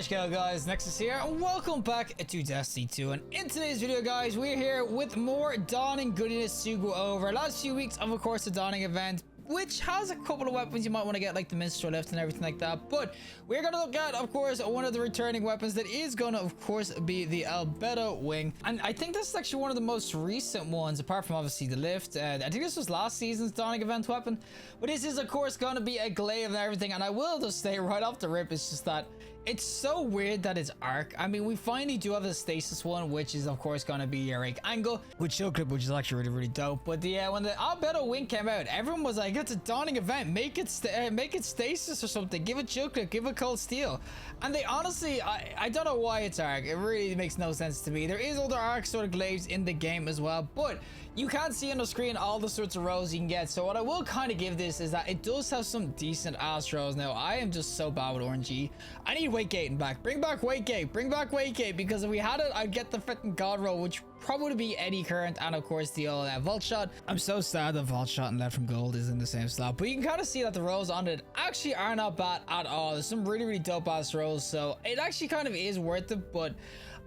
How's it going, guys? Nexas here, and welcome back to Destiny 2. And in today's video, guys, we're here with more Dawning goodness to go over. Last few weeks of course, the Dawning event, which has a couple of weapons you might want to get, like the minstrel lift and everything like that. But we're going to look at, of course, one of the returning weapons that is going to, of course, be the Albedo Wing. And I think this is actually one of the most recent ones, apart from obviously the lift. I think this was last season's Dawning event weapon. But this is, of course, going to be a glaive and everything. And I will just say right off the rip, it's just that it's so weird that it's arc. I mean, we finally do have a stasis one, which is of course going to be your rake angle with shield clip, which is actually really dope. But when the Albedo Wing came out, everyone was like, it's a Dawning event, make it stasis or something, give it shield clip, give it cold steel. And they honestly, I don't know why it's arc. It really makes no sense to me. There is other arc sort of glaives in the game as well, but you can't see on the screen all the sorts of rolls you can get. So what I will kind of give this is that it does have some decent ass rolls. Now I am just so bad with RNG. I need weight gating back. Bring back weight gate. Bring back weight gate, because if we had it, I'd get the freaking god roll, which probably be eddy current, and of course the old vault shot. I'm so sad that vault shot and left from gold is in the same slot, but you can kind of see that the rolls on it actually are not bad at all. There's some really dope ass rolls, so it actually kind of is worth it. But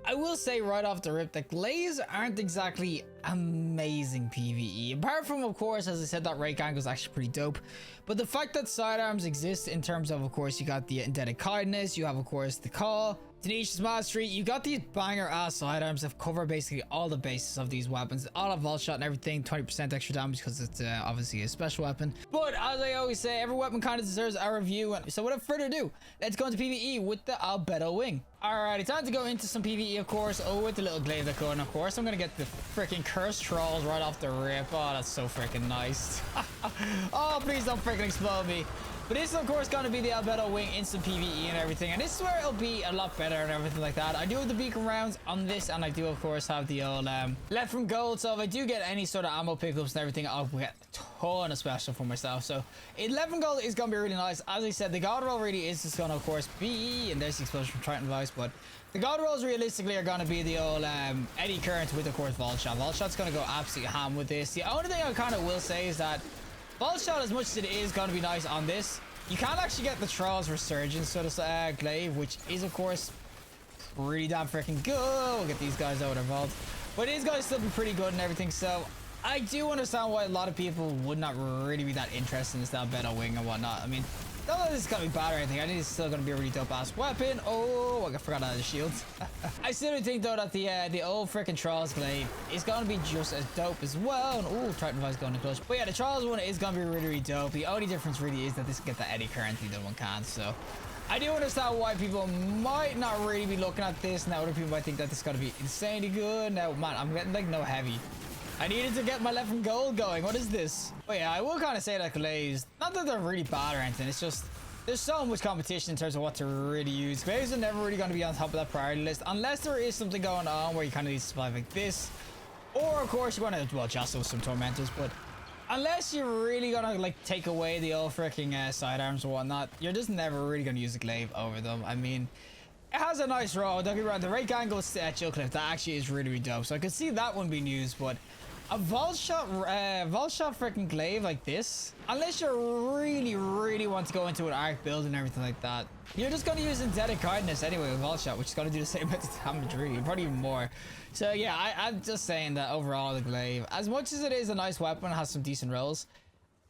I will say right off the rip that glaives aren't exactly amazing PvE, apart from, of course, as I said, that rake angle is actually pretty dope. But the fact that sidearms exist in terms of course, you got the indebted kindness, you have of course the call, tenacious mastery, you got these banger ass sidearms that cover basically all the bases of these weapons, all of vault shot and everything, 20% extra damage because it's obviously a special weapon. But as I always say, every weapon kind of deserves a review. And so without further ado, let's go into PvE with the Albedo Wing. Alrighty, time to go into some PvE, of course. Oh, with the little glaive that going, of course. I'm gonna get the freaking cursed trolls right off the rip. Oh, that's so freaking nice. Oh, please don't freaking explode me. But this is, of course, going to be the Albedo Wing instant PvE and everything. And this is where it'll be a lot better and everything like that. I do have the beacon rounds on this, and I do, of course, have the old left from gold. So if I do get any sort of ammo pickups and everything, I'll get a ton of special for myself. So 11 gold is going to be really nice. As I said, the god roll really is just going to, of course, be... And there's the explosion from Triton Vice. But the god rolls realistically are going to be the old eddy current with, of course, vault shot. Vault shot's going to go absolutely ham with this. The only thing I kind of will say is that vault shot, as much as it is going to be nice on this, you can't actually get the Trolls Resurgence sort of glaive, which is, of course, pretty damn freaking good. We'll get these guys out of their vault. But it is going to still be pretty good and everything. So I do understand why a lot of people would not really be that interested in this Albedo Wing and whatnot. I mean, don't know if this is going to be bad or anything. I think it's still going to be a really dope ass weapon. Oh, I forgot about the shields. I still do think, though, that the old freaking Trolls glaive is going to be just as dope as well. And oh, Triton Vice going to clutch. But yeah, the Trolls one is going to be really dope. The only difference really is that this can get the eddy current, the other one can't. So I do understand why people might not really be looking at this. Now other people might think that this is going to be insanely good. Now, man, I'm getting like no heavy. I needed to get my left from gold going. What is this? But yeah, I will kind of say that glaives, not that they're really bad or anything, it's just there's so much competition in terms of what to really use. Glaives are never really going to be on top of that priority list unless there is something going on where you kind of need to survive like this, or of course you're going to, well, just with some tormentors. But unless you're really going to like take away the old freaking sidearms or whatnot, you're just never really going to use a glaive over them. I mean, it has a nice roll, don't get me wrong. The rake angle shield clip, that actually is really dope, so I could see that one being used. But a vault shot freaking glaive like this, unless you really want to go into an arc build and everything like that, you're just going to use indebted kindness anyway with vault shot, which is going to do the same amount of damage, really, probably even more. So yeah, I'm just saying that overall the glaive, as much as it is a nice weapon, has some decent rolls,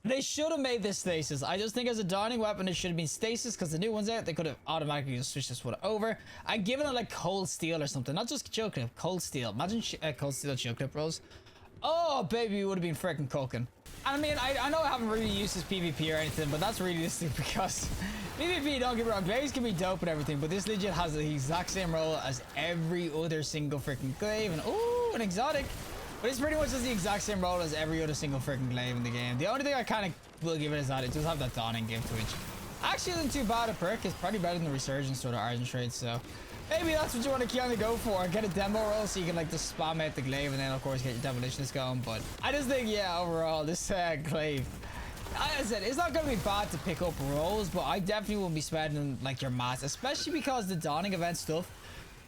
they should have made this stasis. I just think as a Dawning weapon, it should have been stasis, because the new one's out. They could have automatically just switched this one over and given it like cold steel or something, not just shield clip, cold steel. Imagine cold steel shield clip rolls. Oh, baby, you would have been freaking cooking. I mean, I know I haven't really used this PvP or anything, but that's realistic because PvP, don't get me wrong, glaives can be dope and everything, but this legit has the exact same role as every other single freaking glaive. And oh, an exotic. But it's pretty much just the exact same role as every other single freaking glaive in the game. The only thing I kind of will give it is that it does have that Dawning give to it. Actually isn't too bad a perk. It's probably better than the Resurgence sort of Argent trade, so maybe that's what you want to kind of go for. Get a demo roll so you can like just spam out the glaive and then of course get your demolitionist going. But I just think, yeah, overall this glaive, like I said, it's not going to be bad to pick up rolls, but I definitely won't be spending like your mats, especially because the Dawning event stuff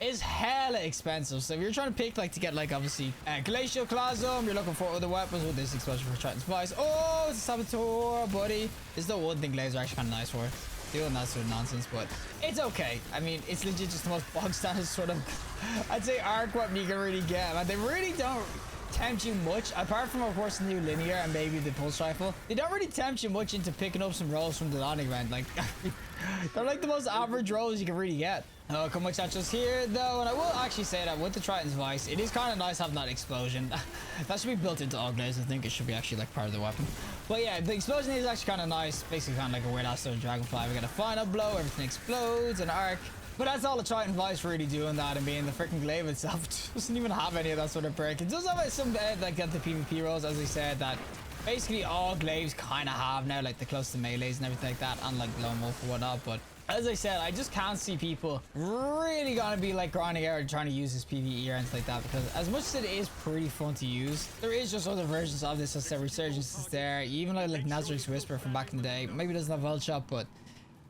is hella expensive. So if you're trying to pick like to get like obviously glacial Clasm, you're looking for other weapons with this explosion for Triton's Vice. Oh, it's a saboteur, buddy. This is the one thing glaives are actually kind of nice for. doing that sort of nonsense, but it's okay. I mean, it's legit just the most bog standard sort of, I'd say, arc weapon you can really get. Man, they really don't tempt you much, apart from, of course, the new linear and maybe the pulse rifle. They don't really tempt you much into picking up some rolls from the Dawning event. Like, they're like the most average rolls you can really get. Oh, come much just here though, and I will actually say that with the Triton's Vice, it is kind of nice having that explosion. That should be built into all glaives. I think it should be actually like part of the weapon. But yeah, the explosion is actually kind of nice. Basically kind of like a weird ass sort of dragonfly. We got a final blow, everything explodes, an arc. But that's all the Triton Vice really doing that, and being the freaking glaive itself doesn't even have any of that sort of perk. It does have some like the PvP rolls, as I said, that basically all glaives kind of have now, like the close to melees and everything like that, and like lone wolf and whatnot. But as I said, I just can't see people really gonna be like grinding out or trying to use this PvE or anything like that, because as much as it is pretty fun to use, there is just other versions of this. As I said, Resurgence is there, even like Nazareth's Whisper from back in the day. Maybe it doesn't have Vault Shot, but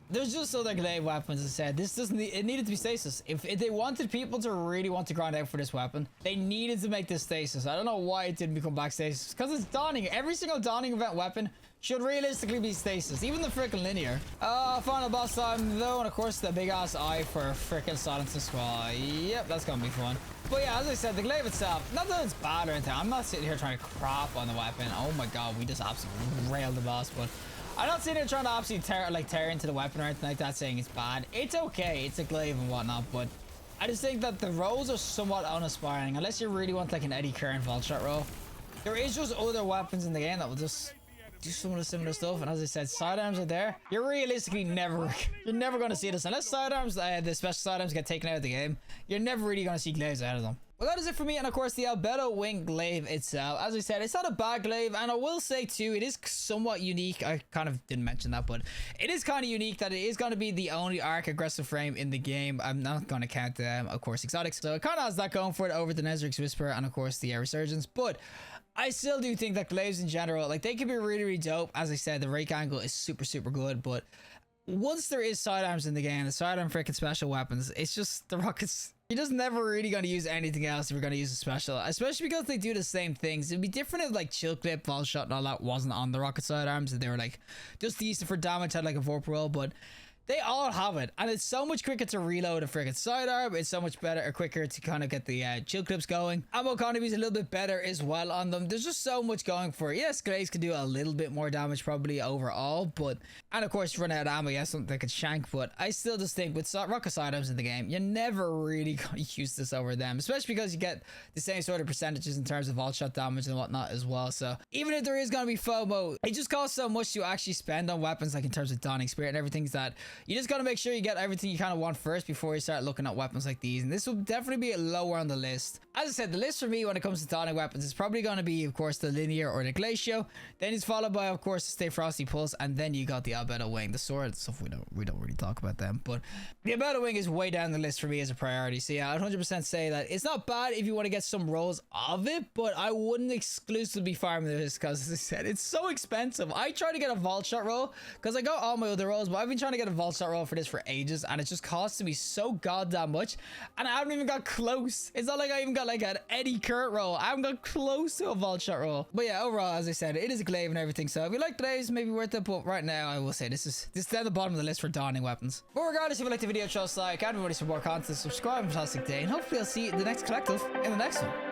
there's just other glaive weapons. As I said, this doesn't need, it needed to be stasis. If they wanted people to really want to grind out for this weapon, they needed to make this stasis. I don't know why it didn't become back stasis, because it's Dawning. Every single Dawning event weapon should realistically be stasis, even the freaking linear. Final boss time though, and of course the big ass eye for freaking Silence and Squall. Yep, that's gonna be fun. But yeah, as I said, the glaive itself, not that it's bad or anything. I'm not sitting here trying to crap on the weapon. Oh my god, we just absolutely railed the boss, but I'm not sitting here trying to absolutely tear into the weapon or anything like that, saying it's bad. It's okay, it's a glaive and whatnot, but I just think that the rolls are somewhat unaspiring, unless you really want like an Eddie Curran vault shot roll. There is just other weapons in the game that will just do some of the similar stuff, and as I said, sidearms are there. You're realistically never going to see this unless sidearms, the special sidearms get taken out of the game. You're never really going to see glaives out of them. Well, that is it for me, and of course the Albedo Wing glaive itself. As I said, it's not a bad glaive, and I will say too, it is somewhat unique. I kind of didn't mention that, but it is kind of unique that it is going to be the only arc aggressive frame in the game. I'm not going to count of course exotics, so it kind of has that going for it over the Nazareth's Whisper and of course the Resurgence. But I still do think that glaives in general, like, they can be really, really dope. As I said, the rake angle is super, super good, but once there is sidearms in the game, the sidearm freaking special weapons, it's just the rockets. You're just never really going to use anything else if you're going to use a special, especially because they do the same things. It'd be different if like chill clip, vault shot, and all that wasn't on the rocket sidearms, and they were like just used it for damage, had like a vorp roll, but they all have it, and it's so much quicker to reload a freaking sidearm. It's so much better or quicker to kind of get the chill clips going. Ammo economy is a little bit better as well on them. There's just so much going for it. Yes, glaives can do a little bit more damage probably overall, but, and of course you run out of ammo, yes, something that could shank, but I still just think with rocket sidearms in the game, you're never really going to use this over them, especially because you get the same sort of percentages in terms of vault shot damage and whatnot as well. So even if there is going to be FOMO, it just costs so much to actually spend on weapons, like in terms of Dawning Spirit and everything, that you just got to make sure you get everything you kind of want first before you start looking at weapons like these, and this will definitely be lower on the list. As I said, the list for me when it comes to Dawning weapons is probably going to be, of course, the linear or the glacio, then it's followed by, of course, the Stay Frosty Pulse, and then you got the Albedo Wing. The sword stuff, we don't really talk about them, but the Albedo Wing is way down the list for me as a priority. So yeah, I'd 100% say that it's not bad if you want to get some rolls of it, but I wouldn't exclusively farm this, because as I said, it's so expensive. I try to get a vault shot roll because I got all my other rolls, but I've been trying to get a vault shot roll for this for ages, and it just costs me so goddamn much, and I haven't even got close. It's not like I even got like an Eddie Kurt roll. I haven't got close to a vault shot roll. But yeah, overall, as I said, it is a glaive and everything, so if you like glaives, maybe worth it, but right now I will say this is down the bottom of the list for Dawning weapons. But regardless, if you like the video, trust like, and everybody for more content, subscribe, and fantastic day, and hopefully I'll see you in the next collective in the next one.